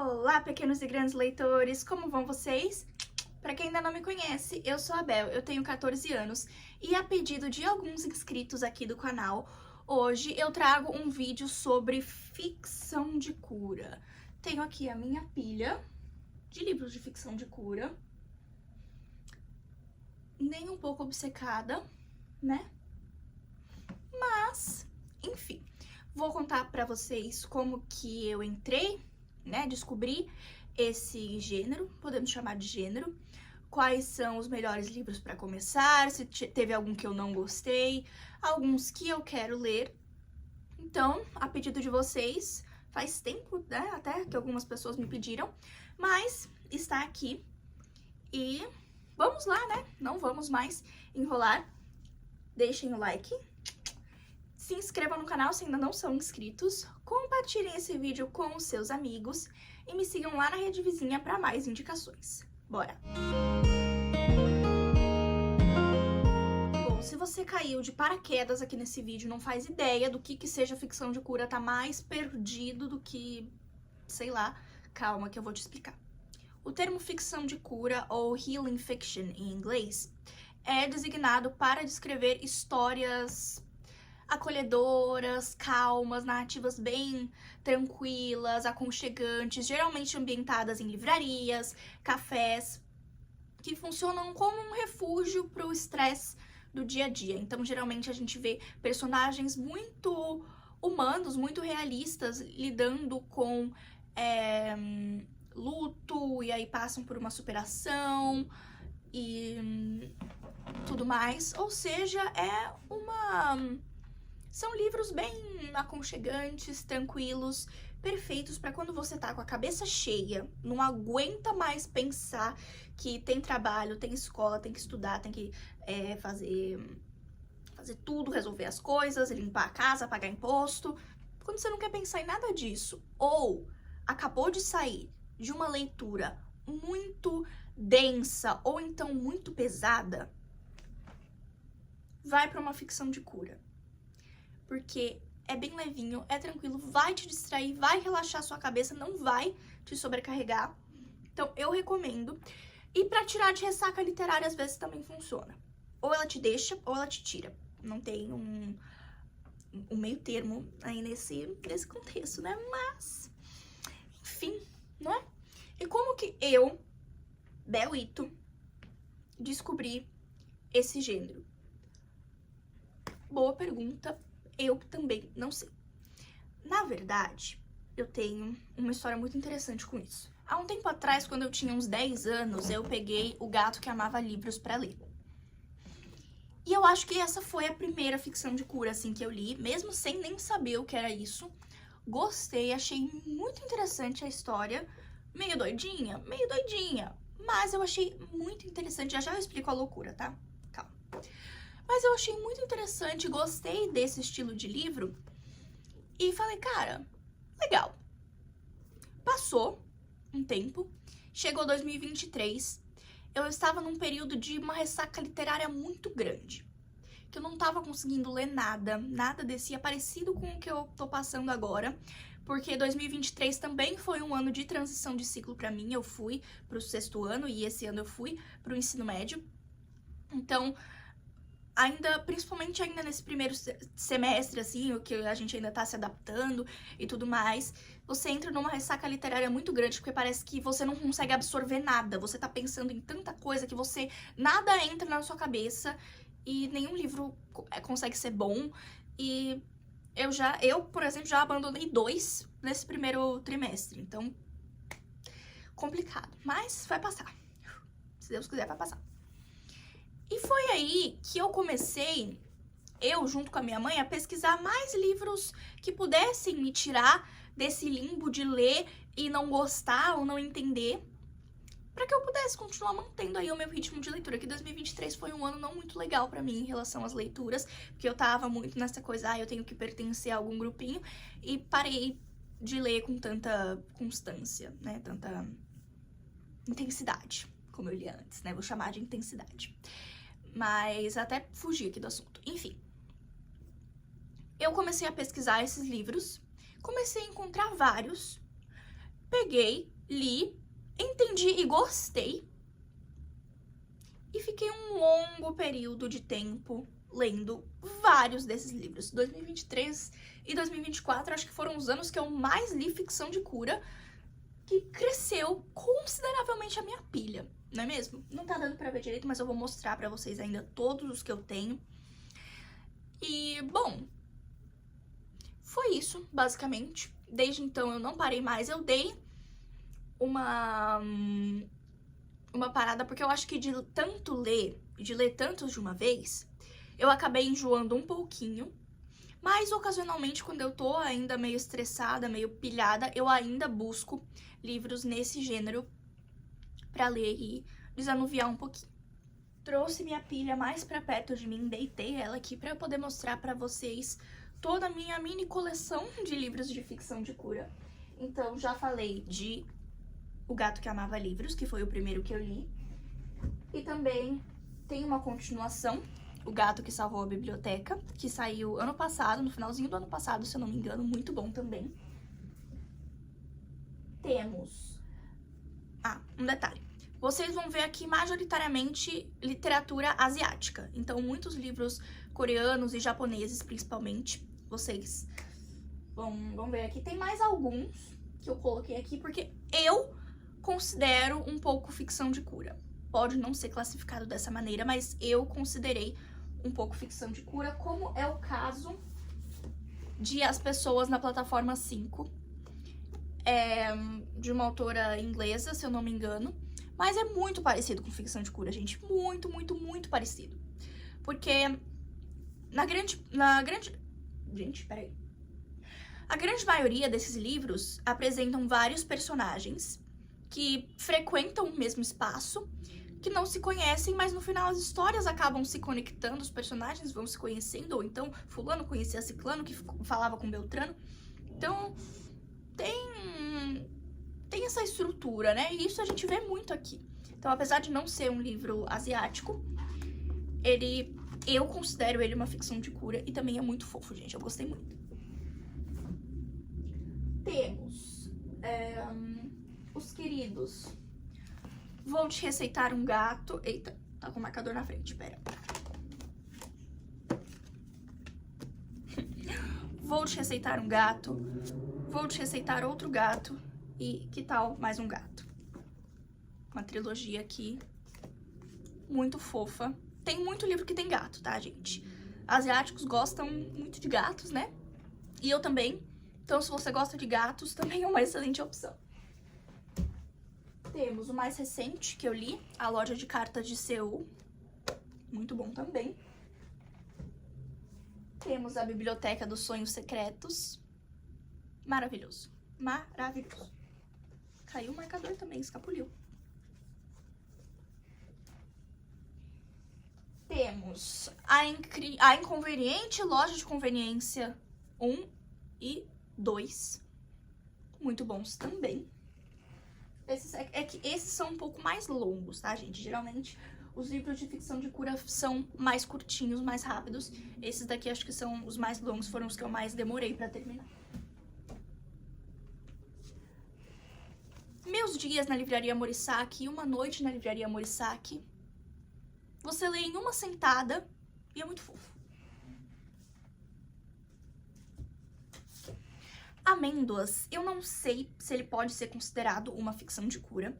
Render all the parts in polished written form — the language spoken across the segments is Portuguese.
Olá, pequenos e grandes leitores, como vão vocês? Para quem ainda não me conhece, eu sou a Bel, eu tenho 14 anos e a pedido de alguns inscritos aqui do canal, hoje eu trago um vídeo sobre ficção de cura. Tenho aqui a minha pilha de livros de ficção de cura, nem um pouco obcecada, né? Mas, enfim, vou contar pra vocês como que eu entrei, né, descobri esse gênero, podemos chamar de gênero, quais são os melhores livros para começar, se teve algum que eu não gostei, alguns que eu quero ler. Então, a pedido de vocês, faz tempo, né, até que algumas pessoas me pediram, mas está aqui e vamos lá, né, não vamos mais enrolar. Deixem o like, se inscrevam no canal se ainda não são inscritos, compartilhem esse vídeo com os seus amigos e me sigam lá na rede vizinha para mais indicações. Bora! Bom, se você caiu de paraquedas aqui nesse vídeo, não faz ideia do que seja ficção de cura, tá mais perdido do que, sei lá, calma que eu vou te explicar. O termo ficção de cura, ou healing fiction em inglês, é designado para descrever histórias acolhedoras, calmas, narrativas bem tranquilas, aconchegantes, geralmente ambientadas em livrarias, cafés, que funcionam como um refúgio para o estresse do dia a dia. Então, geralmente a gente vê personagens muito humanos, muito realistas, lidando com luto, e aí passam por uma superação e tudo mais. Ou seja, são livros bem aconchegantes, tranquilos, perfeitos para quando você tá com a cabeça cheia, não aguenta mais pensar que tem trabalho, tem escola, tem que estudar, tem que fazer tudo, resolver as coisas, limpar a casa, pagar imposto. Quando você não quer pensar em nada disso, ou acabou de sair de uma leitura muito densa ou então muito pesada, vai para uma ficção de cura. Porque é bem levinho, é tranquilo, vai te distrair, vai relaxar sua cabeça, não vai te sobrecarregar. Então, eu recomendo. E pra tirar de ressaca literária, às vezes, também funciona. Ou ela te deixa, ou ela te tira. Não tem um meio termo aí nesse contexto, né? Mas, enfim, não é? E como que eu, Bel Ito, descobri esse gênero? Boa pergunta. Eu também não sei. Na verdade, eu tenho uma história muito interessante com isso. Há um tempo atrás, quando eu tinha uns 10 anos, eu peguei O Gato que Amava Livros pra ler. E eu acho que essa foi a primeira ficção de cura, assim, que eu li, mesmo sem nem saber o que era isso. Gostei, achei muito interessante a história. Meio doidinha, mas eu achei muito interessante. Já eu explico a loucura, tá? Calma. Mas eu achei muito interessante, gostei desse estilo de livro e falei, cara, legal. Passou um tempo, chegou 2023, eu estava num período de uma ressaca literária muito grande, que eu não tava conseguindo ler nada descia parecido com o que eu tô passando agora, porque 2023 também foi um ano de transição de ciclo pra mim, eu fui pro 6º ano e esse ano eu fui pro ensino médio, então principalmente ainda nesse primeiro semestre, assim, o que a gente ainda tá se adaptando e tudo mais, você entra numa ressaca literária muito grande, porque parece que você não consegue absorver nada, você tá pensando em tanta coisa que nada entra na sua cabeça e nenhum livro consegue ser bom. E eu, por exemplo, já abandonei 2 nesse primeiro trimestre, então, complicado, mas vai passar, se Deus quiser vai passar. E foi aí que eu comecei, junto com a minha mãe, a pesquisar mais livros que pudessem me tirar desse limbo de ler e não gostar ou não entender, para que eu pudesse continuar mantendo aí o meu ritmo de leitura, que 2023 foi um ano não muito legal pra mim em relação às leituras, porque eu tava muito nessa coisa, eu tenho que pertencer a algum grupinho, e parei de ler com tanta constância, né, tanta intensidade, como eu li antes, né, vou chamar de intensidade. Mas até fugi aqui do assunto. Enfim, eu comecei a pesquisar esses livros, comecei a encontrar vários, peguei li, entendi e gostei. E fiquei um longo período de tempo lendo vários desses livros. 2023 e 2024 acho que foram os anos que eu mais li ficção de cura, que cresceu consideravelmente a minha pilha, não é mesmo? Não tá dando pra ver direito, mas eu vou mostrar pra vocês ainda todos os que eu tenho. E, bom, foi isso, basicamente. Desde então eu não parei mais, eu dei uma parada, porque eu acho que de tanto ler, de ler tantos de uma vez, eu acabei enjoando um pouquinho. Mas, ocasionalmente, quando eu tô ainda meio estressada, meio pilhada, eu ainda busco livros nesse gênero pra ler e desanuviar um pouquinho. Trouxe minha pilha mais pra perto de mim, deitei ela aqui pra eu poder mostrar pra vocês toda a minha mini coleção de livros de ficção de cura. Então, já falei de O Gato que Amava Livros, que foi o primeiro que eu li. E também tem uma continuação, O Gato que Salvou a Biblioteca, que saiu ano passado, no finalzinho do ano passado, se eu não me engano, muito bom também. Temos... um detalhe. Vocês vão ver aqui majoritariamente literatura asiática. Então, muitos livros coreanos e japoneses, principalmente, vocês vão ver aqui. Tem mais alguns que eu coloquei aqui, porque eu considero um pouco ficção de cura. Pode não ser classificado dessa maneira, mas eu considerei um pouco ficção de cura, como é o caso de As Pessoas na Plataforma 5, de uma autora inglesa, se eu não me engano, mas é muito parecido com ficção de cura, gente, muito, muito, muito parecido, porque a grande maioria desses livros apresentam vários personagens que frequentam o mesmo espaço, que não se conhecem, mas no final as histórias acabam se conectando, os personagens vão se conhecendo, ou então fulano conhecia ciclano, que falava com Beltrano. Então, tem essa estrutura, né? E isso a gente vê muito aqui. Então, apesar de não ser um livro asiático, eu considero ele uma ficção de cura e também é muito fofo, gente. Eu gostei muito. Temos Os Queridos. Vou Te Receitar um Gato. Eita, tá com o marcador na frente, pera. Vou Te Receitar um Gato. Vou Te Receitar Outro Gato. E Que Tal Mais um Gato? Uma trilogia aqui muito fofa. Tem muito livro que tem gato, tá, gente? Asiáticos gostam muito de gatos, né? E eu também. Então, se você gosta de gatos, também é uma excelente opção. Temos o mais recente que eu li, A Loja de Cartas de Seul. Muito bom também. Temos A Biblioteca dos Sonhos Secretos. Maravilhoso. Maravilhoso. Caiu o marcador também, escapuliu. Temos A Inconveniente Loja de Conveniência 1 e 2. Muito bons também. Esses são um pouco mais longos, tá, gente? Geralmente, os livros de ficção de cura são mais curtinhos, mais rápidos. Esses daqui, acho que são os mais longos, foram os que eu mais demorei pra terminar. Meus Dias na Livraria Morisaki, Uma Noite na Livraria Morisaki. Você lê em uma sentada e é muito fofo. Amêndoas, eu não sei se ele pode ser considerado uma ficção de cura,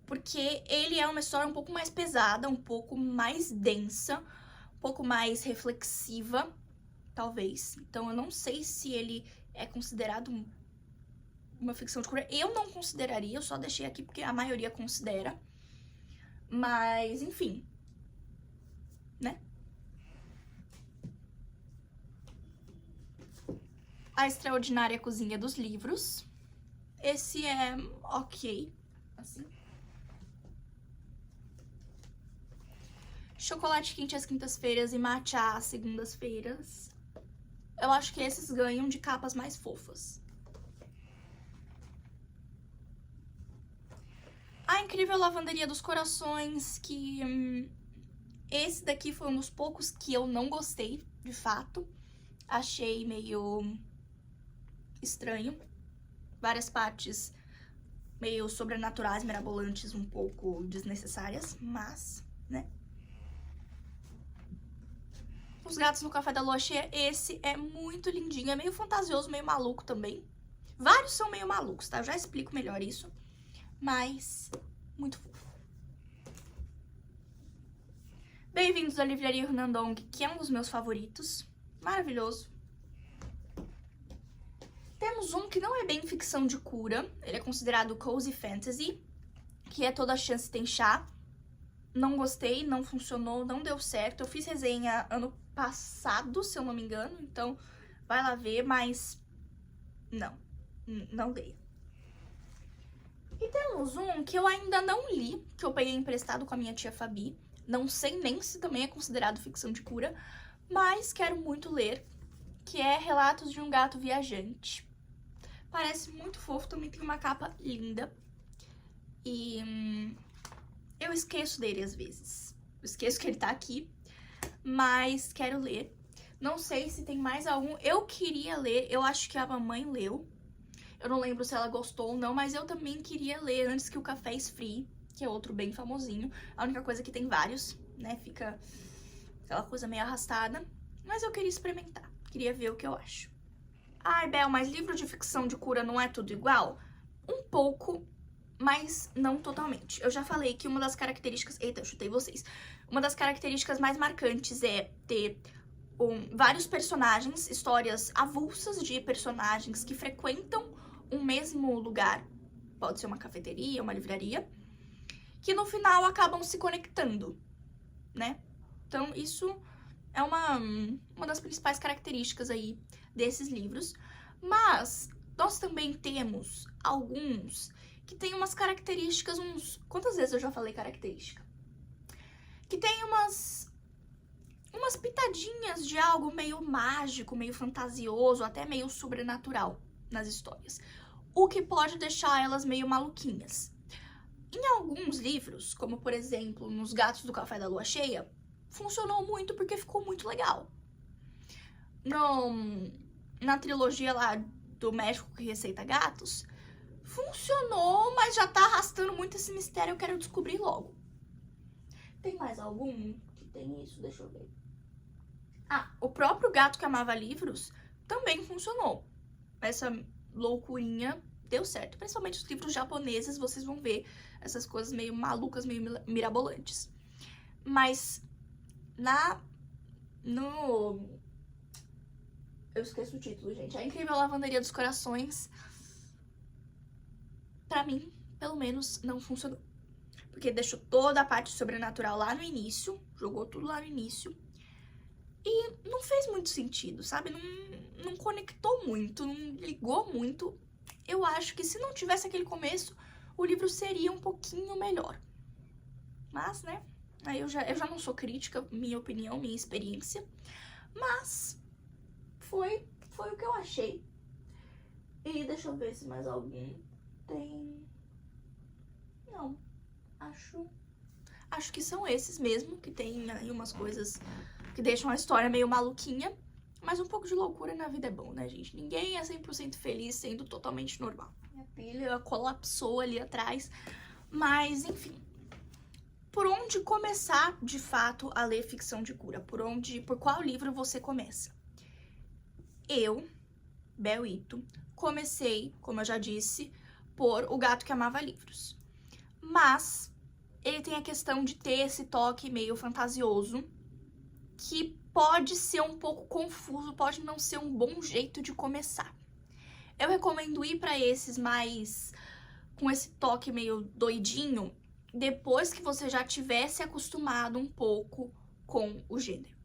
porque ele é uma história um pouco mais pesada, um pouco mais densa, um pouco mais reflexiva, talvez. Então eu não sei se ele é considerado uma ficção de cura. Eu não consideraria, eu só deixei aqui porque a maioria considera. Mas, enfim, né? A Extraordinária Cozinha dos Livros. Esse é ok, assim. Chocolate Quente às quintas-feiras e Matcha às segundas-feiras. Eu acho que esses ganham de capas mais fofas. A Incrível Lavanderia dos Corações, que esse daqui foi um dos poucos que eu não gostei, de fato. Achei meio estranho. Várias partes meio sobrenaturais, mirabolantes, um pouco desnecessárias, mas, né? Os Gatos no Café da Lua Cheia, esse é muito lindinho, é meio fantasioso, meio maluco também. Vários são meio malucos, tá? Eu já explico melhor isso, mas muito fofo. Bem-vindos à Livraria Runandong, que é um dos meus favoritos. Maravilhoso. Temos um que não é bem ficção de cura, ele é considerado cozy fantasy, que é Toda Chance Tem Chá. Não gostei, não funcionou, não deu certo. Eu fiz resenha ano passado, se eu não me engano, então vai lá ver, mas não dei. E temos um que eu ainda não li, que eu peguei emprestado com a minha tia Fabi. Não sei nem se também é considerado ficção de cura, mas quero muito ler, que é Relatos de um Gato Viajante. Parece muito fofo, também tem uma capa linda. E eu esqueço dele às vezes. Eu esqueço que ele tá aqui, mas quero ler. Não sei se tem mais algum. Eu queria ler, eu acho que a mamãe leu. Eu não lembro se ela gostou ou não, mas eu também queria ler Antes que o Café Esfrie, que é outro bem famosinho. A única coisa é que tem vários, né? Fica aquela coisa meio arrastada. Mas eu queria experimentar, queria ver o que eu acho. Ai, Bel, mas livro de ficção de cura não é tudo igual? Um pouco, mas não totalmente. Eu já falei que uma das características... Eita, eu chutei vocês. Uma das características mais marcantes é ter vários personagens, histórias avulsas de personagens que frequentam um mesmo lugar. Pode ser uma cafeteria, uma livraria. Que no final acabam se conectando, né? Então, isso é uma das principais características aí desses livros. Mas nós também temos alguns que tem umas características, Quantas vezes eu já falei característica? Que tem umas pitadinhas de algo meio mágico, meio fantasioso, até meio sobrenatural nas histórias. O que pode deixar elas meio maluquinhas. Em alguns livros, como por exemplo, nos Gatos do Café da Lua Cheia, funcionou muito porque ficou muito legal. Na trilogia lá do Médico que Receita Gatos, funcionou, mas já tá arrastando muito esse mistério, eu quero descobrir logo. Tem mais algum que tem isso? Deixa eu ver. O próprio Gato que Amava Livros também funcionou. Essa loucurinha deu certo. Principalmente os livros japoneses, vocês vão ver essas coisas meio malucas, meio mirabolantes. Mas eu esqueço o título, gente. A Incrível Lavanderia dos Corações, pra mim, pelo menos, não funcionou. Porque deixou toda a parte sobrenatural lá no início, jogou tudo lá no início. E não fez muito sentido, sabe? Não conectou muito, não ligou muito. Eu acho que se não tivesse aquele começo, o livro seria um pouquinho melhor. Mas, né? Aí eu já não sou crítica, minha opinião, minha experiência. Mas foi o que eu achei. E deixa eu ver se mais alguém tem... Não, acho que são esses mesmo, que tem aí umas coisas que deixam a história meio maluquinha. Mas um pouco de loucura na vida é bom, né, gente? Ninguém é 100% feliz sendo totalmente normal. Minha pilha colapsou ali atrás. Mas, enfim. Por onde começar, de fato, a ler ficção de cura? Por qual livro você começa? Eu, Bel Ito, comecei, como eu já disse, por O Gato que Amava Livros. Mas ele tem a questão de ter esse toque meio fantasioso, que pode ser um pouco confuso, pode não ser um bom jeito de começar. Eu recomendo ir para esses mais com esse toque meio doidinho, depois que você já tivesse acostumado um pouco com o gênero.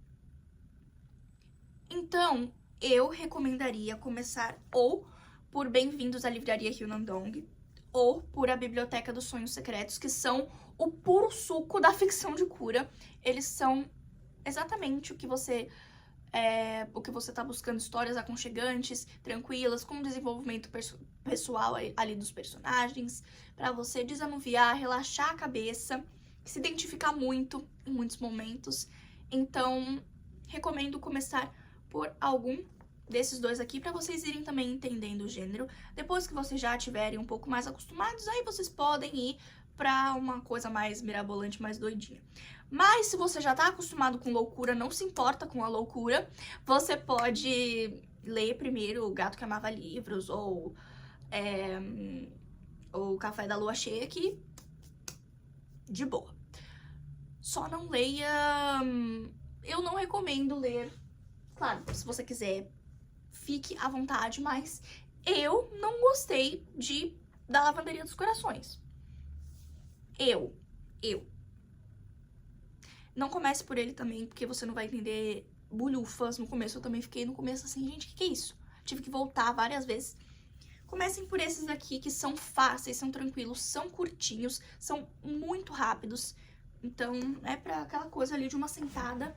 Então, eu recomendaria começar ou por Bem-vindos à Livraria Runandong, ou por A Biblioteca dos Sonhos Secretos, que são o puro suco da ficção de cura. Eles são exatamente o que você tá buscando, histórias aconchegantes, tranquilas, com desenvolvimento pessoal ali dos personagens, pra você desanuviar, relaxar a cabeça, se identificar muito em muitos momentos. Então, recomendo começar por algum desses dois aqui pra vocês irem também entendendo o gênero. Depois que vocês já estiverem um pouco mais acostumados, aí vocês podem ir pra uma coisa mais mirabolante, mais doidinha. Mas se você já tá acostumado com loucura, não se importa com a loucura, você pode ler primeiro O Gato que Amava Livros ou O Café da Lua Cheia, que de boa. Só não leia... Eu não recomendo ler. Claro, se você quiser, fique à vontade, mas eu não gostei da Lavanderia dos Corações. Eu. Não comece por ele também, porque você não vai entender bulhufas. No começo eu também fiquei assim, gente, o que é isso? Tive que voltar várias vezes. Comecem por esses daqui, que são fáceis, são tranquilos, são curtinhos, são muito rápidos. Então, é pra aquela coisa ali de uma sentada.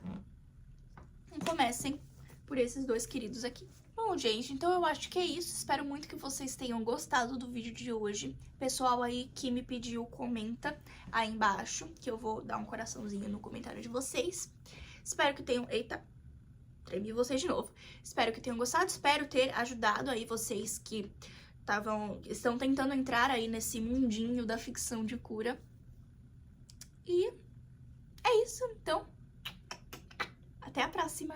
Então, comecem por esses dois queridos aqui. Bom, gente, então eu acho que é isso. Espero muito que vocês tenham gostado do vídeo de hoje. Pessoal aí que me pediu, comenta aí embaixo, que eu vou dar um coraçãozinho no comentário de vocês. Espero que tenham... Eita, tremi vocês de novo. Espero que tenham gostado, espero ter ajudado aí vocês que estão tentando entrar aí nesse mundinho da ficção de cura. E é isso, então. Até a próxima!